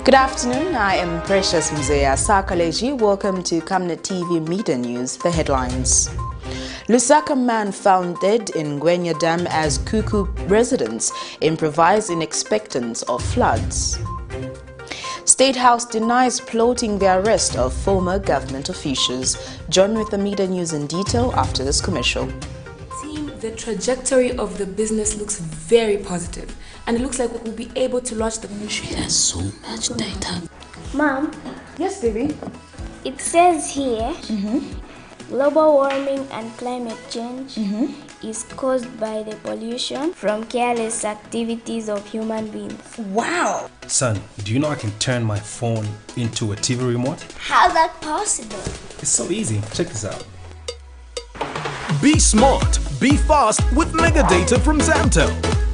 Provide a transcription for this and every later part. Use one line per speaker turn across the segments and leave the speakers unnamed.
Good afternoon, I am Precious Mzea Sakaleji. Welcome to Camnet TV Midday News. The headlines. LUSAKA man found dead in NGWENYA Dam as KUKU residents improvise in expectance of floods. State House denies plotting the arrest of former government officials. Join with the Midday News in detail after this commercial.
The trajectory of the business looks very positive, and it looks like we'll be able to launch the ministry.
There's so much data.
Mom?
Yes, baby?
It says here, global warming and climate change is caused by the pollution from careless activities of human beings.
Wow!
Son, do you know I can turn my phone into a TV remote?
How's that possible?
It's so easy. Check this out.
Be smart, be fast with mega data from Zamtel.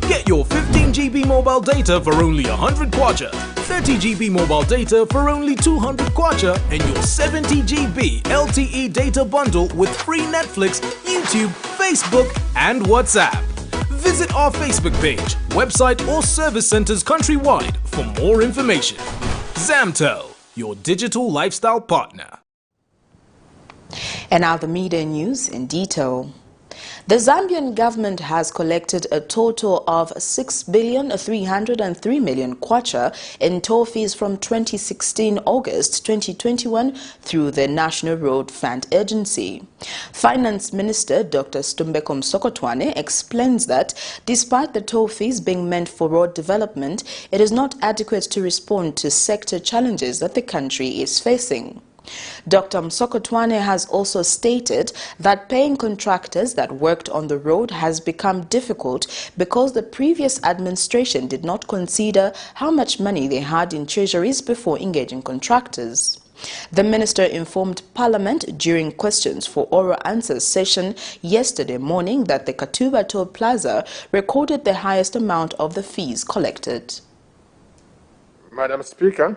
Get your 15 GB mobile data for only 100 kwacha, 30 GB mobile data for only 200 kwacha, and your 70 GB LTE data bundle with free Netflix, YouTube, Facebook, and WhatsApp. Visit our Facebook page, website, or service centers countrywide for more information. Zamtel, your digital lifestyle partner.
And now the Midday News in detail. The Zambian government has collected a total of 6,303,000,000 kwacha in toll fees from 2016 August 2021 through the National Road Fund Agency. Finance Minister Dr. Stumbeko Msokotwane explains that despite the toll fees being meant for road development, it is not adequate to respond to sector challenges that the country is facing. Dr. Msokotwane has also stated that paying contractors that worked on the road has become difficult because the previous administration did not consider how much money they had in treasuries before engaging contractors. The minister informed Parliament during questions for oral answers session yesterday morning that the Katuba Toll Plaza recorded the highest amount of the fees collected.
Madam Speaker,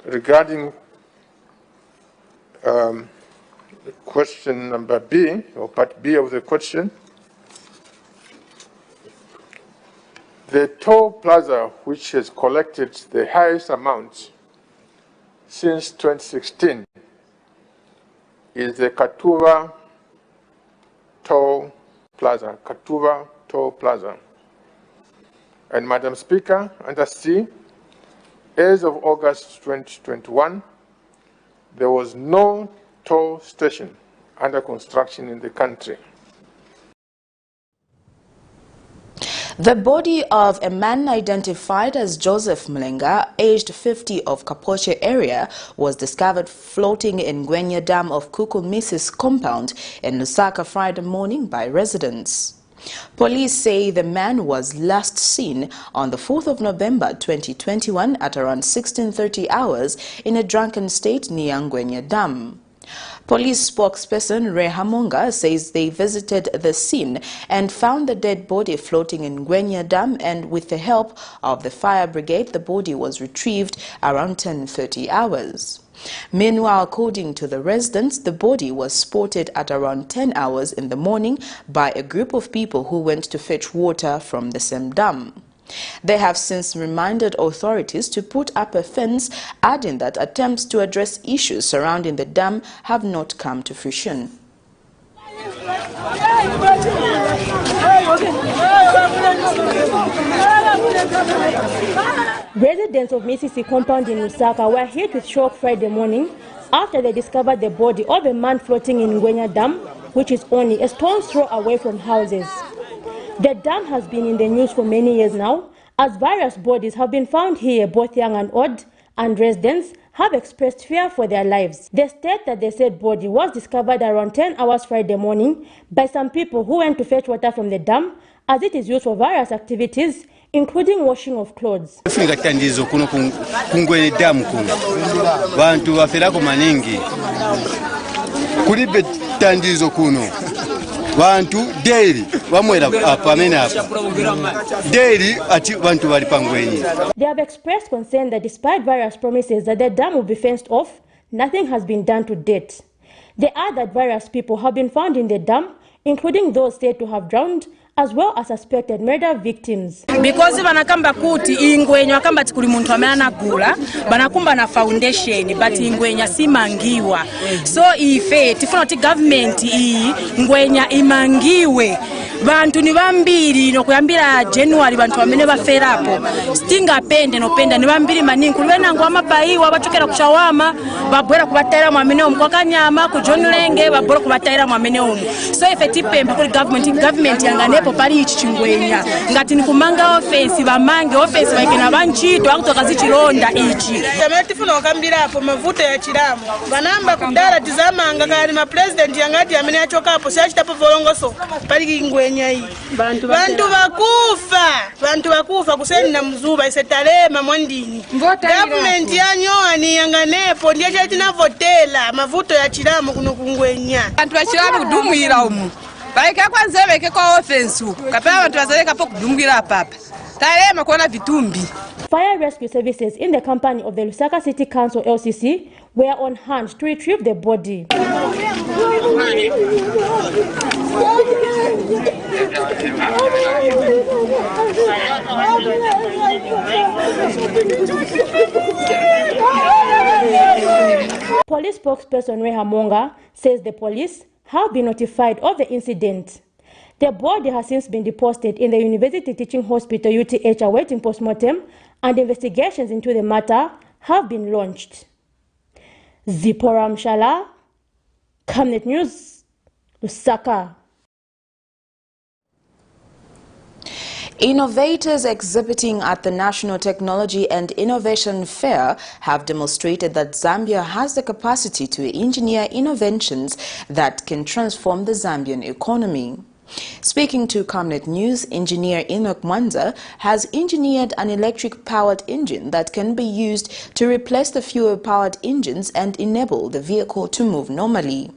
regarding question number B, or part B of the question, the toll plaza which has collected the highest amount since 2016 is the Katuba Toll Plaza, Katuba Toll Plaza. And Madam Speaker, under C, as of August 2021, there was no toll station under construction in the country.
The body of a man identified as Joseph Mlenga, aged 50, of Kapoche area, was discovered floating in NGWENYA Dam of KUKU Mrs. compound in LUSAKA Friday morning by residents. Police say the man was last seen on the 4th of November 2021 at around 16:30 hours in a drunken state near NGWENYA Dam. Police spokesperson Ray Hamonga says they visited the scene and found the dead body floating in NGWENYA Dam, and with the help of the fire brigade, the body was retrieved around 10:30 hours. Meanwhile, according to the residents, the body was spotted at around 10 hours in the morning by a group of people who went to fetch water from the same dam. They have since reminded authorities to put up a fence, adding that attempts to address issues surrounding the dam have not come to fruition.
Residents of Mrs. compound in LUSAKA were hit with shock Friday morning after they discovered the body of a man floating in NGWENYA Dam, which is only a stone's throw away from houses. The dam has been in the news for many years now, as various bodies have been found here, both young and old, and residents have expressed fear for their lives. They state that the said body was discovered around 10 hours Friday morning by some people who went to fetch water from the dam, as it is used for various activities, including washing of clothes.
Bantu daily bamwera apamena apa daily ati bantu bali pangwenyi.
They have expressed concern that despite various promises that the dam will be fenced off, nothing has been done to date. They add that various people have been found in the dam, including those said to have drowned, as well as suspected murder victims.
Because banakamba kuti ingwenya akamba tikuli muntu amana gula banakumba na foundation but ingwenya simangiwa. So ife tifuna ti government iyi ngwenya imangiwe. Bantu ni bambiri no kuyambira January bantu bamene baferapo stinga pende no penda ni bambiri maningi kulwena ngwa mabayiwa bachokera kushawama babwera kubatera mwamene omukwa kanyama ku John Lenge babwera kubatera mwamene omu. So ife tipemba kuli government yanganepo pali ichi chingwenya ngati nikumanga offense bamange offense baikena banchito akutoka zichironda ichi
tamati tifuna okambirapo mavuto ya chiramu banamba kudala tizamanga kali ma president yangati amene achokapo siachitapo volongoso pali ingwenya hii bantu bakufa kuseni na mzuba isetalema mwandini government yanyoa ni yanganepo ndiye chatina votela mavuto ya chiramu kuno kungwenya
bantu bachiramu kudumwira umu baika kwanza beke kwa offense kapela bantu bazaleka po kudumwira papa talema kuona vitumbi.
Fire rescue services in the company of the Lusaka City Council LCC were on hand to retrieve the body. Police spokesperson Reha Monga says the police have been notified of the incident. The body has since been deposited in the University Teaching Hospital UTH awaiting postmortem, and investigations into the matter have been launched. Zipora Mshala, Camnet News, Lusaka.
Innovators exhibiting at the National Technology and Innovation Fair have demonstrated that Zambia has the capacity to engineer innovations that can transform the Zambian economy. Speaking to Camnet News, engineer Enoch Mwanza has engineered an electric-powered engine that can be used to replace the fuel-powered engines and enable the vehicle to move normally.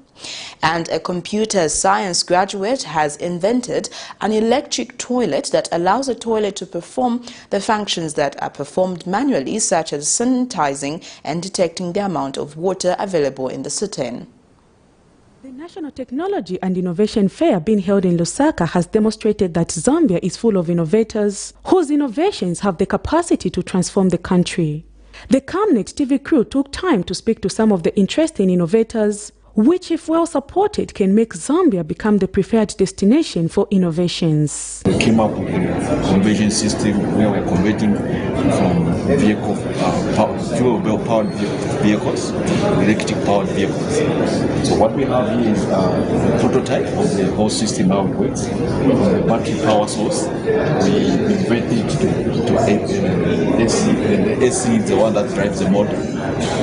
And a computer science graduate has invented an electric toilet that allows a toilet to perform the functions that are performed manually, such as sanitizing and detecting the amount of water available in the cistern.
The National Technology and Innovation Fair being held in Lusaka has demonstrated that Zambia is full of innovators whose innovations have the capacity to transform the country. The Camnet TV crew took time to speak to some of the interesting innovators, which, if well supported, can make Zambia become the preferred destination for innovations.
We came up with a conversion system where we're converting from fuel-powered vehicles to electric-powered vehicles. So what we have here is a prototype of the whole system, how it works. From the battery power source, we convert it to AC, and the AC is the one that drives the motor.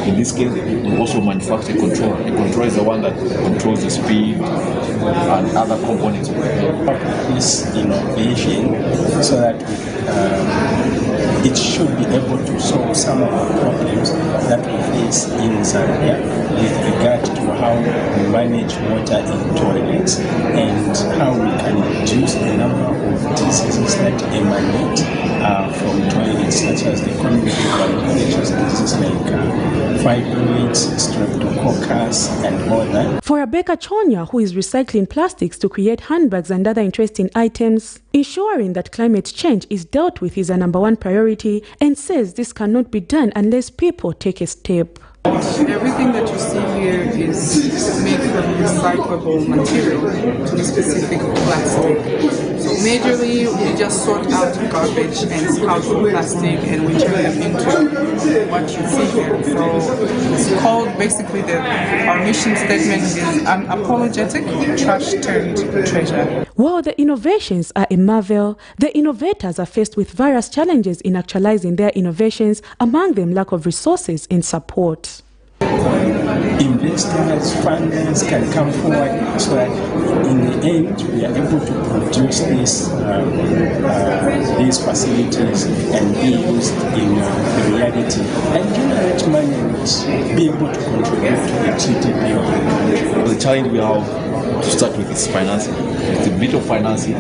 In this case, we also manufacture a controller. The controller is the one that controls the speed and other components of the vehicle.
This innovation so that it should be able to solve some of the problems that we face in Zambia with regard to how we manage water in toilets and how we can reduce the number of diseases that emanate from toilets, such as the communicable infectious diseases like fibroids, streptococcus, and all that.
For Rebecca Chonya, who is recycling plastics to create handbags and other interesting items, ensuring that climate change is dealt with is a #1 priority, and says this cannot be done unless people take a step.
Everything that you see here is made from recyclable material to the specific plastic. So majorly we just sort out garbage and household plastic and we turn them into what you see here. So it's called basically our mission statement is unapologetic trash turned treasure.
While the innovations are a marvel, the innovators are faced with various challenges in actualizing their innovations, among them lack of resources and support.
Investors, funders can come forward so that in the end we are able to produce these facilities and be used in reality and generate money and be able to contribute to the GDP of the country.
The challenge we have to start with is financing. It's a bit of financing.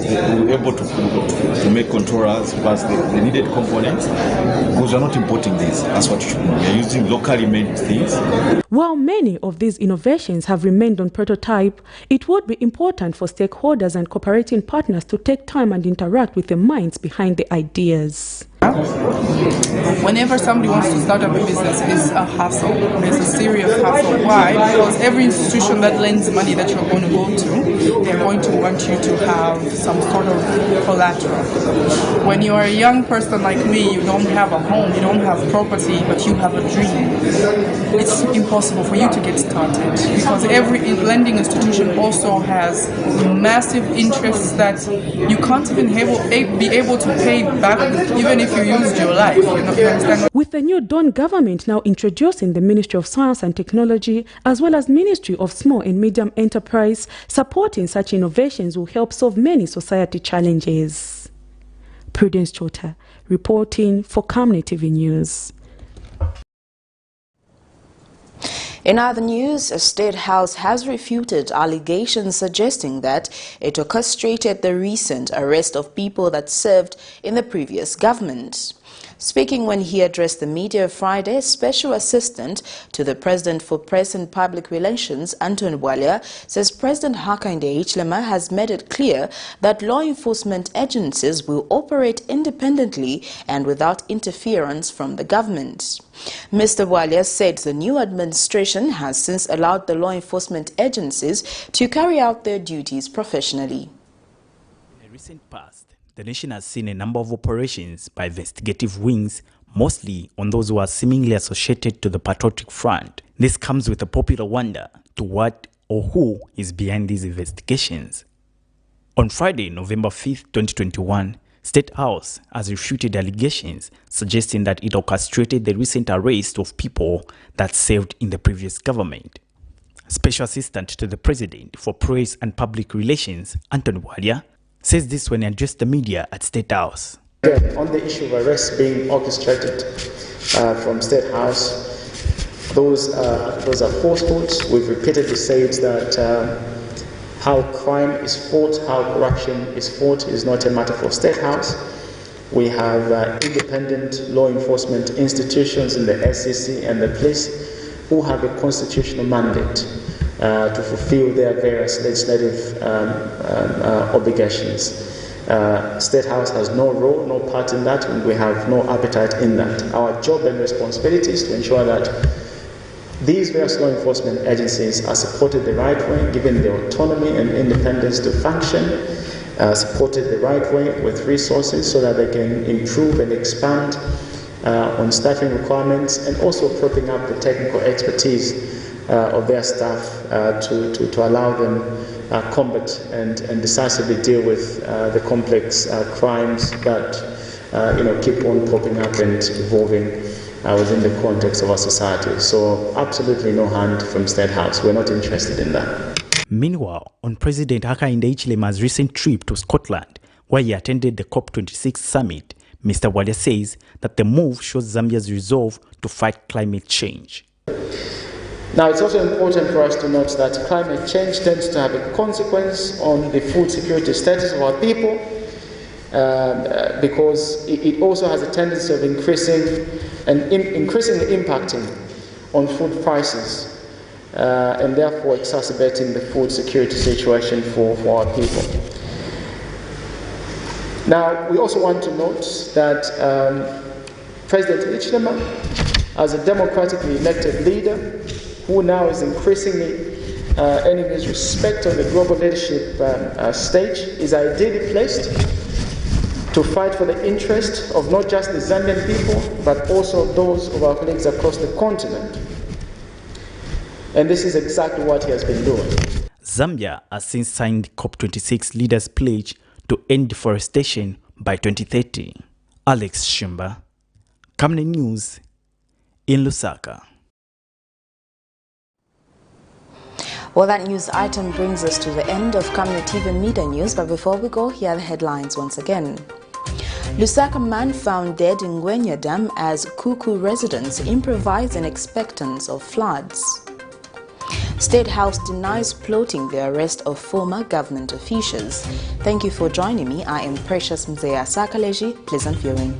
we were able to make controllers plus the needed components, because we're not importing these. That's what you should know. We're using locally made things.
While many of these innovations have remained on prototype, it would be important for stakeholders and cooperating partners to take time and interact with the minds behind the ideas.
Whenever somebody wants to start up a business, it's a hassle. It's a serious hassle. Why? Because every institution that lends money that you're going to go to, they're going to want you to have some sort of collateral. When you're a young person like me, you don't have a home, you don't have property, but you have a dream. It's impossible for you to get started because every lending institution also has massive interests that you can't even be able to pay back, even if you used your life. You understand?
With the new Dawn government now introducing the Ministry of Science and Technology as well as Ministry of Small and Medium Enterprise, supporting such innovations will help solve many society challenges. Prudence Chota, reporting for Camnet TV News.
In other news, a State House has refuted allegations suggesting that it orchestrated the recent arrest of people that served in the previous government. Speaking when he addressed the media Friday, Special Assistant to the President for Press and Public Relations, NGWENYA, says President Hakainde Hichilema has made it clear that law enforcement agencies will operate independently and without interference from the government. Mr. Bwalya said the new administration has since allowed the law enforcement agencies to carry out their duties professionally.
In the recent past, the nation has seen a number of operations by investigative wings, mostly on those who are seemingly associated to the Patriotic Front. This comes with a popular wonder to what or who is behind these investigations. On Friday, November 5th, 2021, State House has refuted allegations suggesting that it orchestrated the recent arrest of people that served in the previous government. Special Assistant to the President for Press and Public Relations, NGWENYA, says this when he addressed the media at State House.
On the issue of arrests being orchestrated from State House, those are falsehoods. We've repeatedly said that how crime is fought, how corruption is fought is not a matter for State House. We have independent law enforcement institutions in the SEC and the police who have a constitutional mandate to fulfill their various legislative obligations. State House has no role, no part in that, and we have no appetite in that. Our job and responsibility is to ensure that these various law enforcement agencies are supported the right way, given the autonomy and independence to function, supported the right way with resources so that they can improve and expand on staffing requirements, and also propping up the technical expertise of their staff to allow them combat and decisively deal with the complex crimes that keep on popping up and evolving within the context of our society. So absolutely no hand from State House. We're not interested in that.
Meanwhile, on President Hakainde Hichilema's recent trip to Scotland, where he attended the COP26 summit, Mr. Bwalya says that the move shows Zambia's resolve to fight climate change.
Now, it's also important for us to note that climate change tends to have a consequence on the food security status of our people, because it also has a tendency of increasingly impacting on food prices, and therefore exacerbating the food security situation for our people. Now, we also want to note that President Hichilema, as a democratically elected leader, who now is increasingly earning his respect on the global leadership stage, is ideally placed to fight for the interest of not just the Zambian people, but also those of our colleagues across the continent. And this is exactly what he has been doing.
Zambia has since signed COP26 leaders' pledge to end deforestation by 2030. Alex Shimba, Camnet News, in Lusaka.
Well, that news item brings us to the end of Camnet TV Midday News, but before we go, here are the headlines once again. Lusaka man found dead in NGWENYA Dam as KUKU residents improvise in expectance of floods. State House denies plotting the arrest of former government officials. Thank you for joining me. I am Precious Mzeya Sakaleji. Pleasant viewing.